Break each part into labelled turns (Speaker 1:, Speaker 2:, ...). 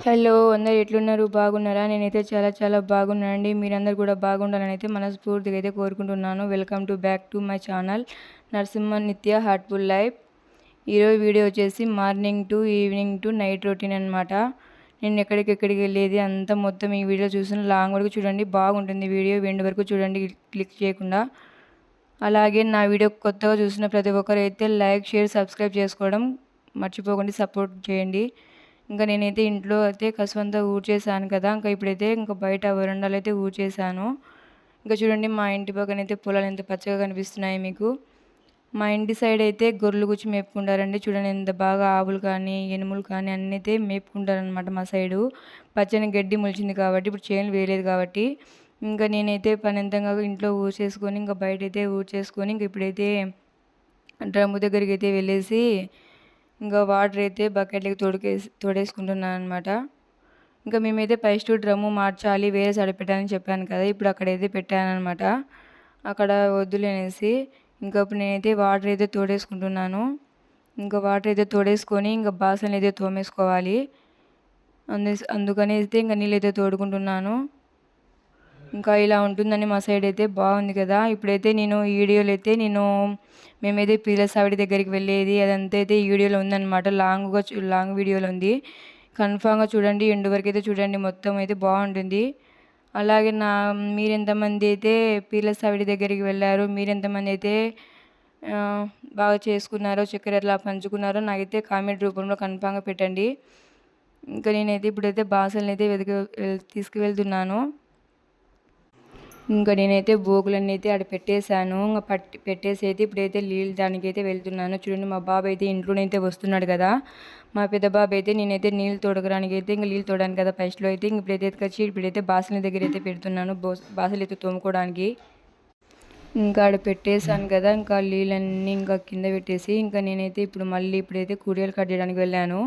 Speaker 1: Hello! అందరూ ఎట్లున్నారు? బాగున్నారా? నేనైతే చాలా చాలా బాగున్నానండి. మీరందరూ కూడా బాగుండాలని అయితే మనస్ఫూర్తిగా అయితే కోరుకుంటున్నాను. Welcome back to my channel Narasimha నిత్య హార్ట్‌ఫుల్ లైఫ్. ఈరోజు వీడియో వచ్చేసి morning to evening to night routine అనమాట. నేను ఎక్కడికెక్కడికి వెళ్ళేది అంతా మొత్తం ఈ వీడియో చూసిన లాంగ్ వరకు చూడండి. బాగుంటుంది వీడియో. ఎండ్ వరకు చూడండి క్లిక్ చేయకుండా. అలాగే నా వీడియో కొత్తగా చూసిన ప్రతి ఒక్కరైతే లైక్, షేర్, సబ్స్క్రైబ్ చేసుకోవడం మర్చిపోకండి. సపోర్ట్ చేయండి. ఇంకా నేనైతే ఇంట్లో అయితే కసువంతా ఊడ్చేసాను కదా! ఇప్పుడైతే బయట వరండాలో అయితే ఊడ్చేసాను. ఇంకా చూడండి మా ఇంటి పక్కనైతే పొలాలు ఎంత పచ్చగా కనిపిస్తున్నాయి మీకు. మా ఇంటి సైడ్ అయితే గొర్రెలు కూర్చి మేపుకుంటారండి. చూడండి ఎంత బాగా ఆవులు కానీ, ఎనుములు కానీ అన్నీ అయితే మేపుకుంటారనమాట మా సైడు. పచ్చని గడ్డి మొలిచింది కాబట్టి ఇప్పుడు చేనులు వేయలేదు కాబట్టి. ఇంకా నేనైతే పనంతంగా ఇంట్లో ఊడ్చేసుకొని బయటైతే ఊడ్చేసుకొని ఇప్పుడైతే డ్రమ్ము దగ్గరికైతే వెళ్ళేసి ఇంకా వాటర్ అయితే బకెట్లకి తోడేసుకుంటున్నాను అనమాట. ఇంకా మేమైతే ఫస్ట్ డ్రమ్ము మార్చాలి, వేరే సైడ్ పెట్టాలని చెప్పాను కదా! ఇప్పుడు అక్కడైతే పెట్టాననమాట. అక్కడ వద్దులనేసి ఇప్పుడు నేనైతే వాటర్ అయితే తోడేసుకుంటున్నాను. వాటర్ అయితే తోడేసుకొని బాసనలు అయితే తోమేసుకోవాలి. అందుకని అయితే నీళ్ళైతే తోడుకుంటున్నాను. ఇలా ఉంటుందని మా సైడ్ అయితే బాగుంది కదా! ఇప్పుడైతే నేను ఈ వీడియోలో అయితే మేమైతే పీర్ల సావిడి దగ్గరికి వెళ్ళేది అదంతా అయితే ఈ వీడియోలో ఉందన్నమాట. లాంగ్ వీడియోలో ఉంది. కన్ఫామ్‌గా చూడండి. ఎండ్ వరకు అయితే చూడండి. మొత్తం అయితే బాగుంటుంది. అలాగే మీరెంతమంది అయితే పీర్ల సావిడి దగ్గరికి వెళ్ళారు? మీరెంతమంది అయితే బాగా చేసుకున్నారో, చక్కెర ఎట్లా పంచుకున్నారో నాకైతే కామెంట్ రూపంలో కన్ఫామ్‌గా పెట్టండి. నేనైతే ఇప్పుడైతే బాసనలైతే తీసుకువెళ్తున్నాను. నేనైతే బోకులన్నీ అయితే ఆడ పెట్టేశాను. పెట్టేసి అయితే ఇప్పుడైతే నీళ్ళు దానికైతే వెళ్తున్నాను. చూడండి మా బాబు అయితే ఇంట్లోనైతే వస్తున్నాడు కదా! మా పెద్ద బాబు అయితే నేనైతే నీళ్ళు తోడకడానికి అయితే నీళ్ళు తోడాను కదా ఫస్ట్‌లో అయితే ఇప్పుడైతే బాసనల దగ్గర అయితే పెడుతున్నాను. బాసనలు అయితే తోముకోవడానికి. ఆడ పెట్టేసాను కదా! నీళ్ళన్నీ కింద పెట్టేసి నేనైతే ఇప్పుడైతే కూరగాయలు కట్ చేయడానికి వెళ్ళాను.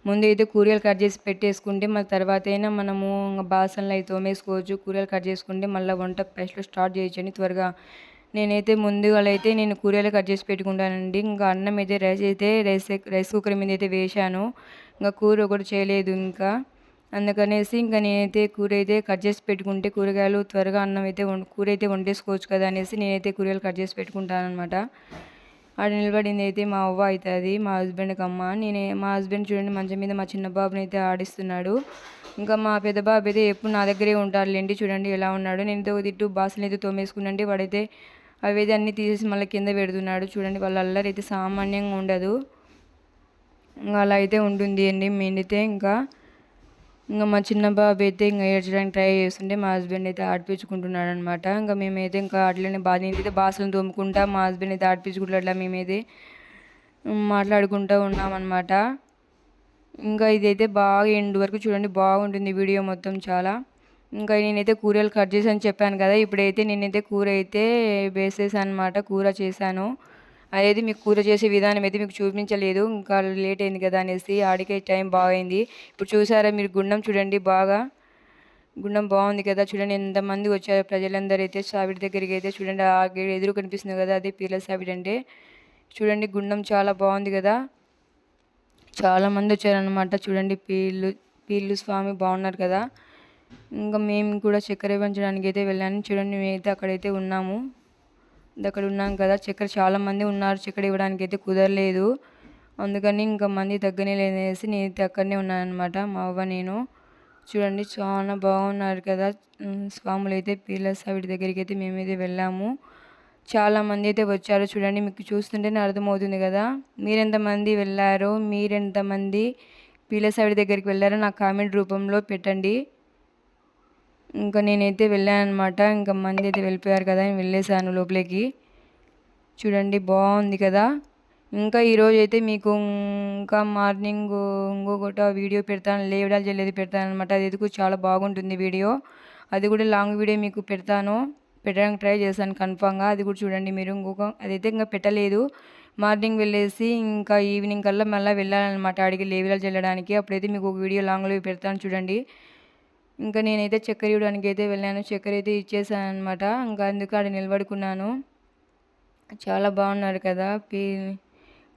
Speaker 1: ముందైతే కూరగాయలు కట్ చేసి పెట్టేసుకుంటే మళ్ళీ తర్వాతైనా మనము బాసనలు అవి తోమేసుకోవచ్చు. కూరగాయలు కట్ చేసుకుంటే మళ్ళీ వంట ఫస్ట్‌లో స్టార్ట్ చేయొచ్చని త్వరగా. నేనైతే ముందుగాలైతే కూరగాయలు కట్ చేసి పెట్టుకుంటానండి. అన్నం అయితే రైస్ కుక్కర్ మీద అయితే వేశాను. కూర ఒకటి చేయలేదు అందుకనేసి నేనైతే కూర అయితే కట్ చేసి పెట్టుకుంటే కూరగాయలు త్వరగా అన్నం అయితే కూర అయితే వండేసుకోవచ్చు కదా అనేసి నేనైతే కూరగాయలు కట్ చేసి పెట్టుకుంటానమాట. ఆడ నిలబడింది అయితే మా అవ్వ అవుతుంది, మా హస్బెండ్కి అమ్మ. మా హస్బెండ్ చూడండి మంచం మీద మా చిన్న బాబుని అయితే ఆడిస్తున్నాడు. మా పెద్ద బాబు అయితే ఎప్పుడు నా దగ్గరే ఉంటారులేండి. చూడండి ఎలా ఉన్నాడు. నేనైతే తిట్టు బాసలు అయితే తోమేసుకున్నాండి. వాడైతే అవి అయితే అన్నీ తీసేసి మళ్ళీ కింద పెడుతున్నాడు. చూడండి వాళ్ళ అల్లరి అయితే సామాన్యంగా ఉండదు. అలా అయితే ఉంటుంది అండి మేమైతే మా చిన్న బాబు అయితే ఏడ్చడానికి ట్రై చేస్తుంటే మా హస్బెండ్ అయితే ఆడిపించుకుంటున్నాడు అనమాట. మేమైతే అట్లనే నేనైతే బాసలు తోముకుంటా మా హస్బెండ్ అయితే ఆడిపించుకుంటూ అట్లా మేమైతే మాట్లాడుకుంటూ ఉన్నామన్నమాట. ఇదైతే బాగా ఎండ్ వరకు చూడండి. బాగుంటుంది వీడియో మొత్తం చాలా. నేనైతే కూరలు కట్ చేశాను చెప్పాను కదా! ఇప్పుడైతే నేనైతే కూర అయితే వేసేసాను అనమాట. కూర చేశాను. అదైతే మీకు కూర చేసే విధానం అయితే మీకు చూపించలేదు. లేట్ అయింది కదా అనేసి ఆడికే టైం బాగైంది. ఇప్పుడు చూసారా మీరు గుండం చూడండి బాగా. గుండం బాగుంది కదా! చూడండి ఎంతమంది వచ్చారు ప్రజలందరూ అయితే సావిడి దగ్గరికి అయితే చూడండి. ఆ గేట్ ఎదురు కనిపిస్తుంది కదా! అదే పీర్ల సావిడి అంటే. చూడండి గుండం చాలా బాగుంది కదా! చాలామంది వచ్చారనమాట. చూడండి పీర్లు స్వామి బాగున్నారు కదా! మేము కూడా చక్కెర పంచడానికి అయితే వెళ్ళాను. చూడండి మేమైతే అక్కడైతే ఉన్నాము. అక్కడ ఉన్నాం కదా! చక్కెర చాలామంది ఉన్నారు. చక్కెర ఇవ్వడానికి అయితే కుదరలేదు. అందుకని మంది తగ్గనే లేదనేసి నేనైతే అక్కడనే ఉన్నానన్నమాట. మా అవ్వ నేను. చూడండి చాలా బాగున్నారు కదా! స్వాములైతే పీర్ల సావిడి దగ్గరికి అయితే మేమైతే వెళ్ళాము. చాలామంది అయితే వచ్చారు. చూడండి మీకు చూస్తుంటేనే అర్థమవుతుంది కదా! మీరెంతమంది వెళ్ళారో, మీరెంతమంది పీర్ల సావిడి దగ్గరికి వెళ్ళారో నాకు కామెంట్ రూపంలో పెట్టండి. నేనైతే వెళ్ళాననమాట. మంది అయితే వెళ్ళిపోయారు కదా! నేను వెళ్ళేసాను లోపలికి. చూడండి బాగుంది కదా! ఈరోజు అయితే మీకు మార్నింగ్ ఇంకొకటి వీడియో పెడతాను. లేవడాలు జల్లేది పెడతానమాట. అది ఎందుకు చాలా బాగుంటుంది వీడియో. అది కూడా లాంగ్ వీడియో మీకు పెట్టడానికి ట్రై చేశాను కన్ఫామ్‌గా. అది కూడా చూడండి మీరు. అదైతే పెట్టలేదు. మార్నింగ్ వెళ్ళేసి ఈవినింగ్ కల్లా మళ్ళీ వెళ్ళాలన్నమాట ఆడికి లేవడాలు జల్లడానికి. అప్పుడైతే మీకు ఒక వీడియో లాంగ్లో పెడతాను చూడండి. నేనైతే చక్కెర ఇవ్వడానికి అయితే వెళ్ళాను. చక్కెర అయితే ఇచ్చేసాను అనమాట. అందుకు ఆడ నిలబడుకున్నాను. చాలా బాగున్నారు కదా!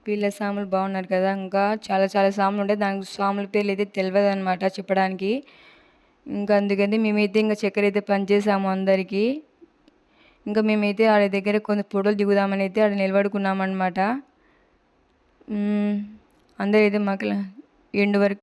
Speaker 1: వీళ్ళ స్వాములు బాగున్నారు కదా. ఇంకా చాలా చాలా స్వాములు ఉంటాయి. దానికి స్వాముల పేర్లు అయితే తెలియదు అనమాట చెప్పడానికి. ఇంకా అందుకని మేమైతే ఇంకా చక్కెర అయితే పనిచేసాము అందరికీ. ఇంకా మేమైతే ఆడ దగ్గర కొన్ని ఫోటోలు దిగుదామని అయితే ఆడ నిలబడుకున్నామన్నమాట. అందరైతే మాకు ఎండు వరకు